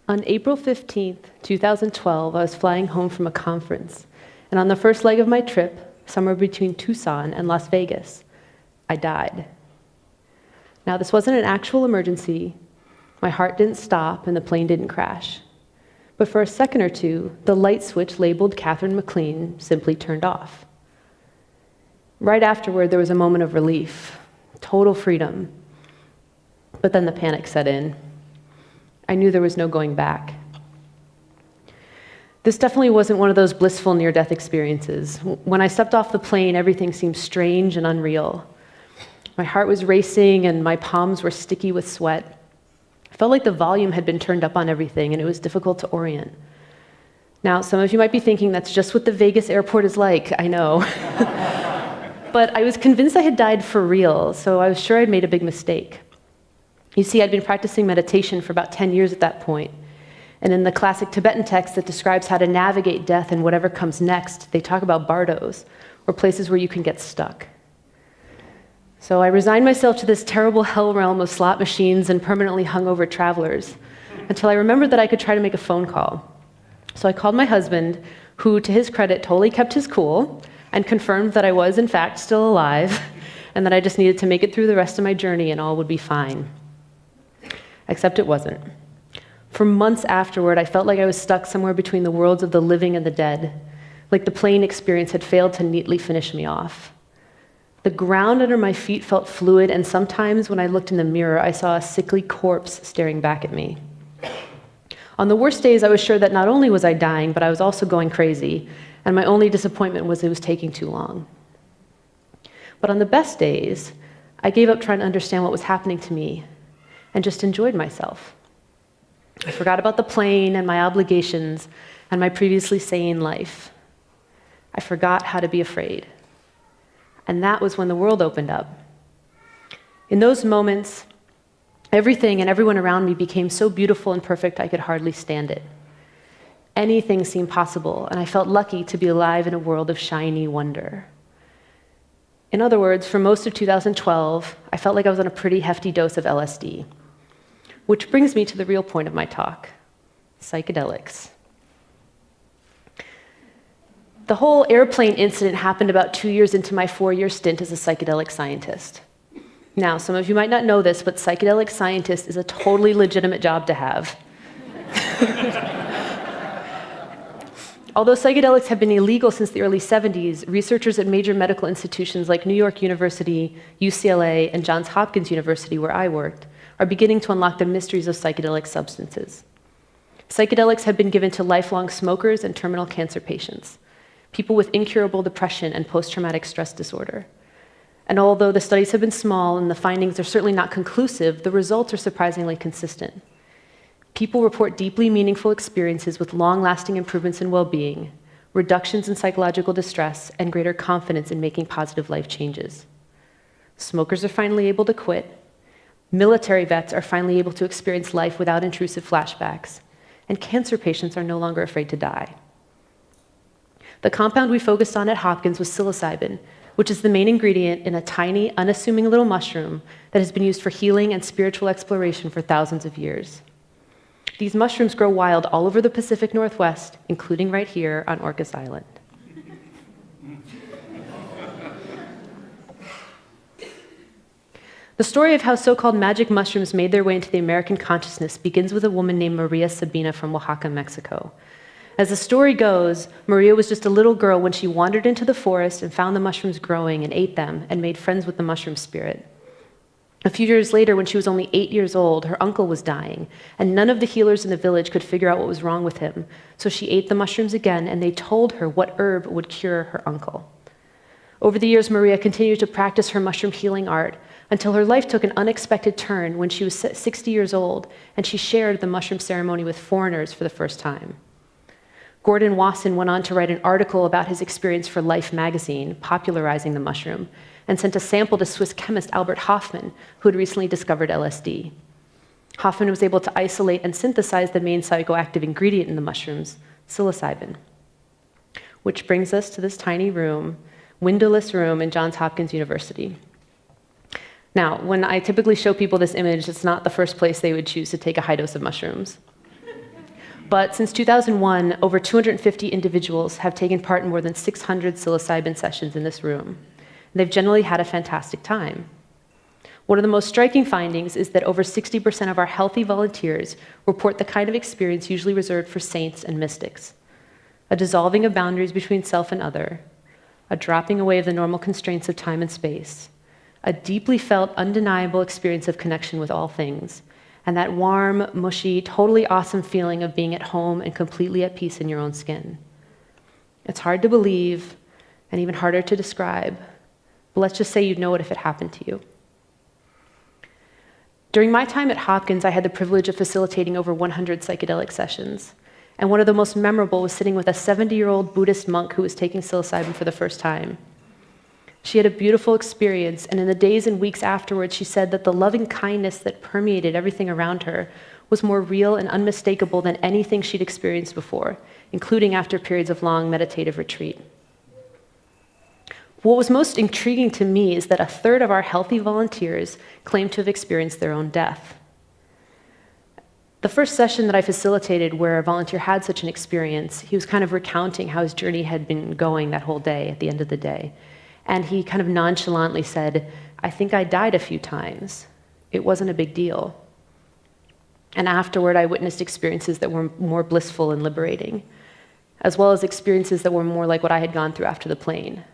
On April 15th, 2012, I was flying home from a conference, and on the first leg of my trip, somewhere between Tucson and Las Vegas, I died. Now, this wasn't an actual emergency. My heart didn't stop, and the plane didn't crash. But for a second or two, the light switch labeled Katherine MacLean simply turned off. Right afterward, there was a moment of relief, total freedom. But then the panic set in. I knew there was no going back. This definitely wasn't one of those blissful near-death experiences. When I stepped off the plane, everything seemed strange and unreal. My heart was racing and my palms were sticky with sweat. I felt like the volume had been turned up on everything and it was difficult to orient. Now, some of you might be thinking that's just what the Vegas airport is like, I know. But I was convinced I had died for real, so I was sure I'd made a big mistake. You see, I'd been practicing meditation for about 10 years at that point. And in the classic Tibetan text that describes how to navigate death and whatever comes next, they talk about bardos, or places where you can get stuck. So I resigned myself to this terrible hell realm of slot machines and permanently hungover travelers, until I remembered that I could try to make a phone call. So I called my husband, who, to his credit, totally kept his cool, and confirmed that I was, in fact, still alive, and that I just needed to make it through the rest of my journey and all would be fine. Except it wasn't. For months afterward, I felt like I was stuck somewhere between the worlds of the living and the dead, like the plane experience had failed to neatly finish me off. The ground under my feet felt fluid, and sometimes when I looked in the mirror, I saw a sickly corpse staring back at me. On the worst days, I was sure that not only was I dying, but I was also going crazy, and my only disappointment was it was taking too long. But on the best days, I gave up trying to understand what was happening to me and just enjoyed myself. I forgot about the plane and my obligations and my previously sane life. I forgot how to be afraid. And that was when the world opened up. In those moments, everything and everyone around me became so beautiful and perfect I could hardly stand it. Anything seemed possible, and I felt lucky to be alive in a world of shiny wonder. In other words, for most of 2012, I felt like I was on a pretty hefty dose of LSD. Which brings me to the real point of my talk, psychedelics. The whole airplane incident happened about 2 years into my 4-year stint as a psychedelic scientist. Now, some of you might not know this, but psychedelic scientist is a totally legitimate job to have. Although psychedelics have been illegal since the early 70s, researchers at major medical institutions like New York University, UCLA, and Johns Hopkins University, where I worked, are beginning to unlock the mysteries of psychedelic substances. Psychedelics have been given to lifelong smokers and terminal cancer patients, people with incurable depression and post-traumatic stress disorder. And although the studies have been small and the findings are certainly not conclusive, the results are surprisingly consistent. People report deeply meaningful experiences with long-lasting improvements in well-being, reductions in psychological distress, and greater confidence in making positive life changes. Smokers are finally able to quit. Military vets are finally able to experience life without intrusive flashbacks, and cancer patients are no longer afraid to die. The compound we focused on at Hopkins was psilocybin, which is the main ingredient in a tiny, unassuming little mushroom that has been used for healing and spiritual exploration for thousands of years. These mushrooms grow wild all over the Pacific Northwest, including right here on Orcas Island. The story of how so-called magic mushrooms made their way into the American consciousness begins with a woman named Maria Sabina from Oaxaca, Mexico. As the story goes, Maria was just a little girl when she wandered into the forest and found the mushrooms growing and ate them and made friends with the mushroom spirit. A few years later, when she was only 8 years old, her uncle was dying, and none of the healers in the village could figure out what was wrong with him. So she ate the mushrooms again, and they told her what herb would cure her uncle. Over the years, Maria continued to practice her mushroom healing art until her life took an unexpected turn when she was 60 years old, and she shared the mushroom ceremony with foreigners for the first time. Gordon Wasson went on to write an article about his experience for Life magazine, popularizing the mushroom, and sent a sample to Swiss chemist Albert Hofmann, who had recently discovered LSD. Hofmann was able to isolate and synthesize the main psychoactive ingredient in the mushrooms, psilocybin. Which brings us to this tiny room, windowless room in Johns Hopkins University. Now, when I typically show people this image, it's not the first place they would choose to take a high dose of mushrooms. But since 2001, over 250 individuals have taken part in more than 600 psilocybin sessions in this room. They've generally had a fantastic time. One of the most striking findings is that over 60% of our healthy volunteers report the kind of experience usually reserved for saints and mystics: a dissolving of boundaries between self and other, a dropping away of the normal constraints of time and space, a deeply felt, undeniable experience of connection with all things, and that warm, mushy, totally awesome feeling of being at home and completely at peace in your own skin. It's hard to believe, and even harder to describe, but let's just say you'd know it if it happened to you. During my time at Hopkins, I had the privilege of facilitating over 100 psychedelic sessions, and one of the most memorable was sitting with a 70-year-old Buddhist monk who was taking psilocybin for the first time. She had a beautiful experience, and in the days and weeks afterwards, she said that the loving kindness that permeated everything around her was more real and unmistakable than anything she'd experienced before, including after periods of long meditative retreat. What was most intriguing to me is that a third of our healthy volunteers claimed to have experienced their own death. The first session that I facilitated where a volunteer had such an experience, he was kind of recounting how his journey had been going that whole day at the end of the day. And he kind of nonchalantly said, "I think I died a few times. It wasn't a big deal." And afterward, I witnessed experiences that were more blissful and liberating, as well as experiences that were more like what I had gone through after the plane.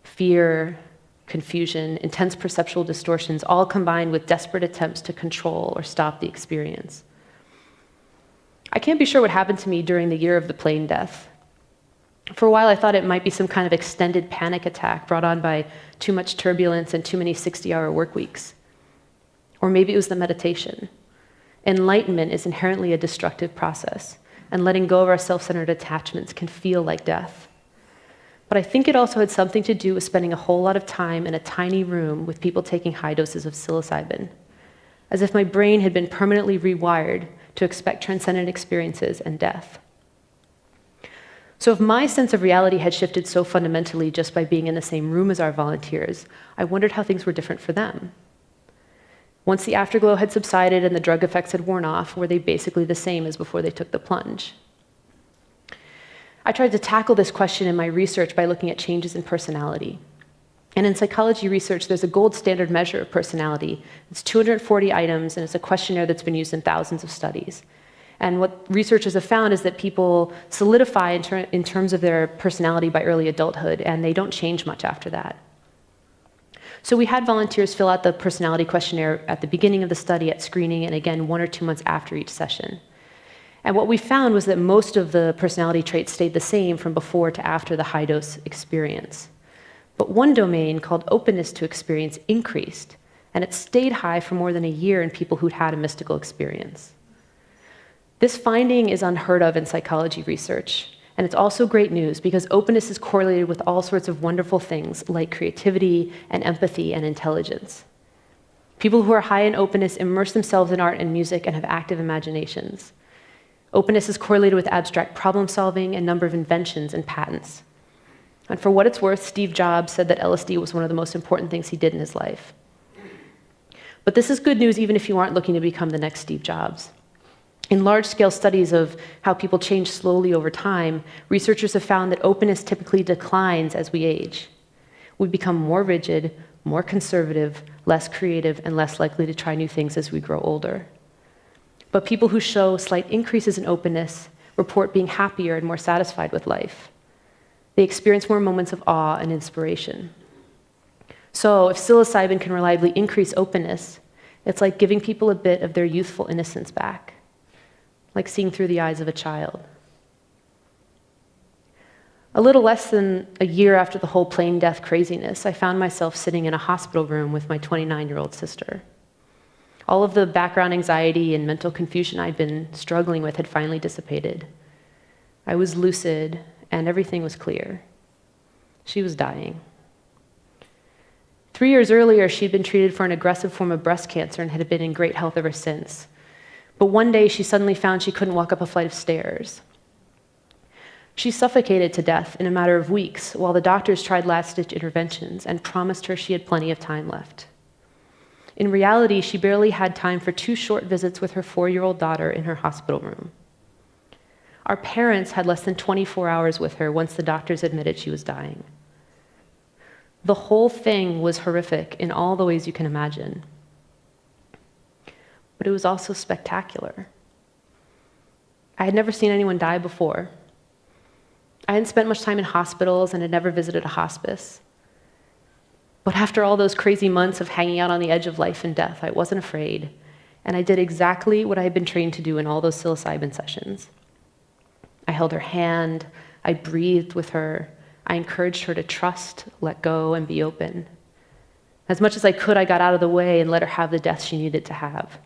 Fear, confusion, intense perceptual distortions, all combined with desperate attempts to control or stop the experience. I can't be sure what happened to me during the year of the plane death. For a while, I thought it might be some kind of extended panic attack brought on by too much turbulence and too many 60-hour work weeks. Or maybe it was the meditation. Enlightenment is inherently a destructive process, and letting go of our self-centered attachments can feel like death. But I think it also had something to do with spending a whole lot of time in a tiny room with people taking high doses of psilocybin, as if my brain had been permanently rewired to expect transcendent experiences and death. So if my sense of reality had shifted so fundamentally just by being in the same room as our volunteers, I wondered how things were different for them. Once the afterglow had subsided and the drug effects had worn off, were they basically the same as before they took the plunge? I tried to tackle this question in my research by looking at changes in personality. And in psychology research, there's a gold standard measure of personality. It's 240 items, and it's a questionnaire that's been used in thousands of studies. And what researchers have found is that people solidify in terms of their personality by early adulthood, and they don't change much after that. So we had volunteers fill out the personality questionnaire at the beginning of the study, at screening, and again 1 or 2 months after each session. And what we found was that most of the personality traits stayed the same from before to after the high-dose experience. But one domain, called openness to experience, increased, and it stayed high for more than a year in people who'd had a mystical experience. This finding is unheard of in psychology research, and it's also great news because openness is correlated with all sorts of wonderful things like creativity and empathy and intelligence. People who are high in openness immerse themselves in art and music and have active imaginations. Openness is correlated with abstract problem solving and number of inventions and patents. And for what it's worth, Steve Jobs said that LSD was one of the most important things he did in his life. But this is good news even if you aren't looking to become the next Steve Jobs. In large-scale studies of how people change slowly over time, researchers have found that openness typically declines as we age. We become more rigid, more conservative, less creative, and less likely to try new things as we grow older. But people who show slight increases in openness report being happier and more satisfied with life. They experience more moments of awe and inspiration. So if psilocybin can reliably increase openness, it's like giving people a bit of their youthful innocence back, like seeing through the eyes of a child. A little less than a year after the whole plane death craziness, I found myself sitting in a hospital room with my 29-year-old sister. All of the background anxiety and mental confusion I'd been struggling with had finally dissipated. I was lucid, and everything was clear. She was dying. 3 years earlier, she'd been treated for an aggressive form of breast cancer and had been in great health ever since. But one day, she suddenly found she couldn't walk up a flight of stairs. She suffocated to death in a matter of weeks while the doctors tried last-ditch interventions and promised her she had plenty of time left. In reality, she barely had time for 2 short visits with her 4-year-old daughter in her hospital room. Our parents had less than 24 hours with her once the doctors admitted she was dying. The whole thing was horrific in all the ways you can imagine. But it was also spectacular. I had never seen anyone die before. I hadn't spent much time in hospitals and had never visited a hospice. But after all those crazy months of hanging out on the edge of life and death, I wasn't afraid. And I did exactly what I had been trained to do in all those psilocybin sessions. I held her hand, I breathed with her, I encouraged her to trust, let go, and be open. As much as I could, I got out of the way and let her have the death she needed to have.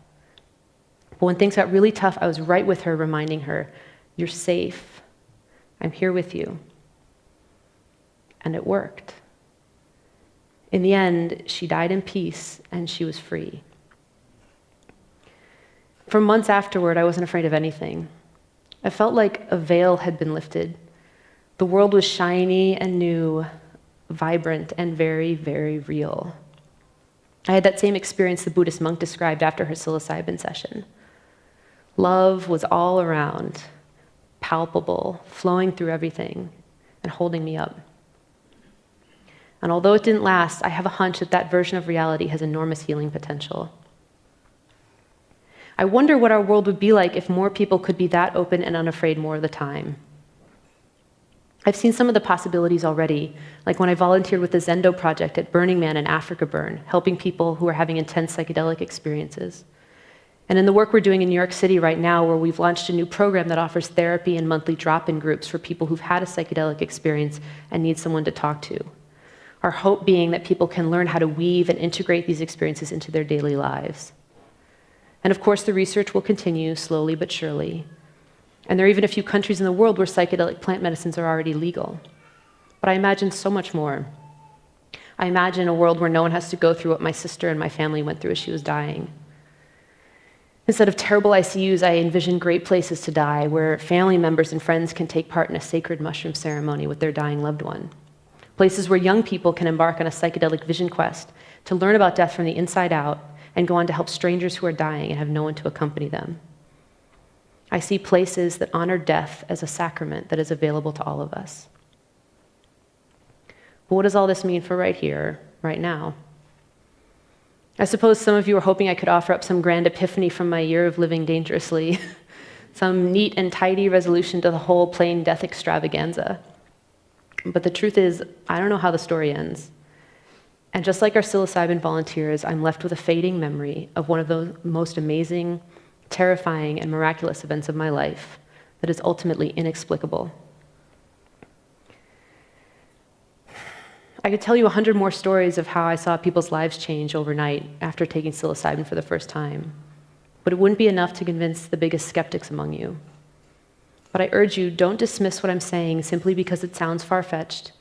But when things got really tough, I was right with her, reminding her, "You're safe. I'm here with you." And it worked. In the end, she died in peace, and she was free. For months afterward, I wasn't afraid of anything. I felt like a veil had been lifted. The world was shiny and new, vibrant, and very, very real. I had that same experience the Buddhist monk described after her psilocybin session. Love was all around, palpable, flowing through everything, and holding me up. And although it didn't last, I have a hunch that that version of reality has enormous healing potential. I wonder what our world would be like if more people could be that open and unafraid more of the time. I've seen some of the possibilities already, like when I volunteered with the Zendo project at Burning Man in Africa Burn, helping people who are having intense psychedelic experiences. And in the work we're doing in New York City right now, where we've launched a new program that offers therapy and monthly drop-in groups for people who've had a psychedelic experience and need someone to talk to. Our hope being that people can learn how to weave and integrate these experiences into their daily lives. And of course, the research will continue slowly but surely. And there are even a few countries in the world where psychedelic plant medicines are already legal. But I imagine so much more. I imagine a world where no one has to go through what my sister and my family went through as she was dying. Instead of terrible ICUs, I envision great places to die, where family members and friends can take part in a sacred mushroom ceremony with their dying loved one. Places where young people can embark on a psychedelic vision quest to learn about death from the inside out and go on to help strangers who are dying and have no one to accompany them. I see places that honor death as a sacrament that is available to all of us. But what does all this mean for right here, right now? I suppose some of you are hoping I could offer up some grand epiphany from my year of living dangerously, some neat and tidy resolution to the whole plain death extravaganza. But the truth is, I don't know how the story ends. And just like our psilocybin volunteers, I'm left with a fading memory of one of the most amazing, terrifying, and miraculous events of my life that is ultimately inexplicable. I could tell you 100 more stories of how I saw people's lives change overnight after taking psilocybin for the first time, but it wouldn't be enough to convince the biggest skeptics among you. But I urge you, don't dismiss what I'm saying simply because it sounds far-fetched,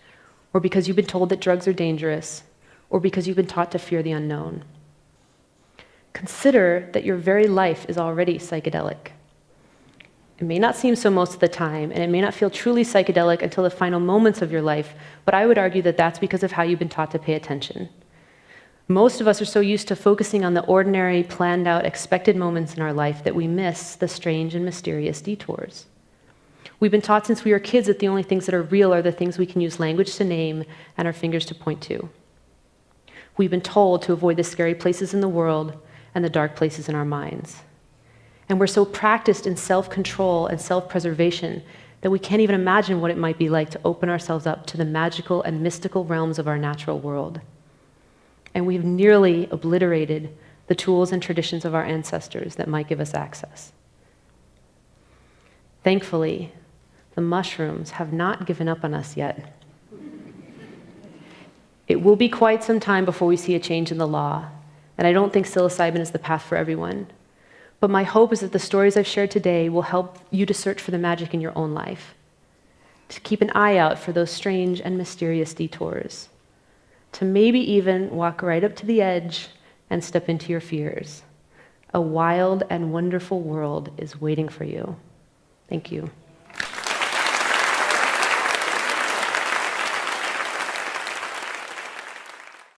or because you've been told that drugs are dangerous, or because you've been taught to fear the unknown. Consider that your very life is already psychedelic. It may not seem so most of the time, and it may not feel truly psychedelic until the final moments of your life, but I would argue that that's because of how you've been taught to pay attention. Most of us are so used to focusing on the ordinary, planned out, expected moments in our life that we miss the strange and mysterious detours. We've been taught since we were kids that the only things that are real are the things we can use language to name and our fingers to point to. We've been told to avoid the scary places in the world and the dark places in our minds. And we're so practiced in self-control and self-preservation that we can't even imagine what it might be like to open ourselves up to the magical and mystical realms of our natural world. And we've nearly obliterated the tools and traditions of our ancestors that might give us access. Thankfully, the mushrooms have not given up on us yet. It will be quite some time before we see a change in the law, and I don't think psilocybin is the path for everyone. But my hope is that the stories I've shared today will help you to search for the magic in your own life, to keep an eye out for those strange and mysterious detours, to maybe even walk right up to the edge and step into your fears. A wild and wonderful world is waiting for you. Thank you.